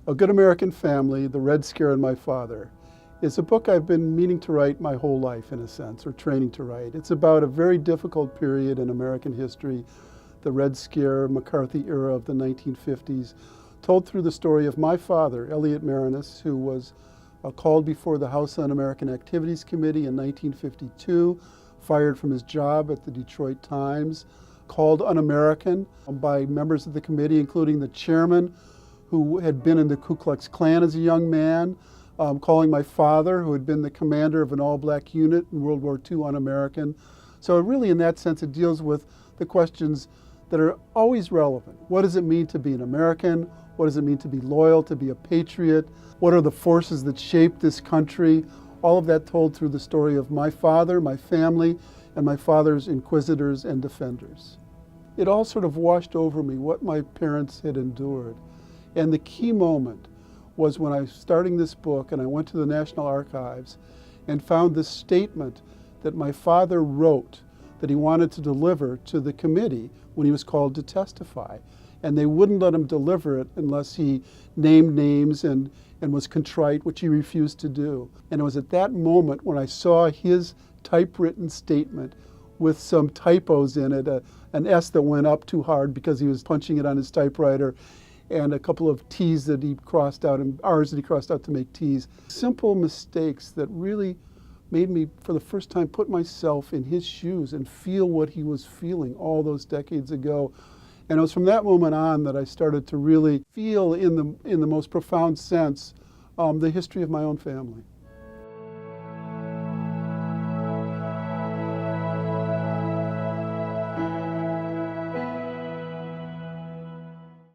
A Good American Family, The Red Scare and My Father, is a book I've been meaning to write my whole life, in a sense, or training to write. It's about a very difficult period in American history, the Red Scare, McCarthy era of the 1950s, told through the story of my father, Elliot Maraniss, who was called before the House Un-American Activities Committee in 1952, fired from his job at the Detroit Times, called un-American by members of the committee, including the chairman, who had been in the Ku Klux Klan as a young man, calling my father, who had been the commander of an all-black unit in World War II, un-American. So really, in that sense, it deals with the questions that are always relevant. What does it mean to be an American? What does it mean to be loyal, to be a patriot? What are the forces that shape this country? All of that told through the story of my father, my family, and my father's inquisitors and defenders. It all sort of washed over me what my parents had endured. And the key moment was when I was starting this book and I went to the National Archives and found this statement that my father wrote that he wanted to deliver to the committee when he was called to testify. And they wouldn't let him deliver it unless he named names and was contrite, which he refused to do. And it was at that moment when I saw his typewritten statement with some typos in it, an S that went up too hard because he was punching it on his typewriter, and a couple of T's that he crossed out and R's that he crossed out to make T's. Simple mistakes that really made me, for the first time, put myself in his shoes and feel what he was feeling all those decades ago. And it was from that moment on that I started to really feel in the most profound sense the history of my own family.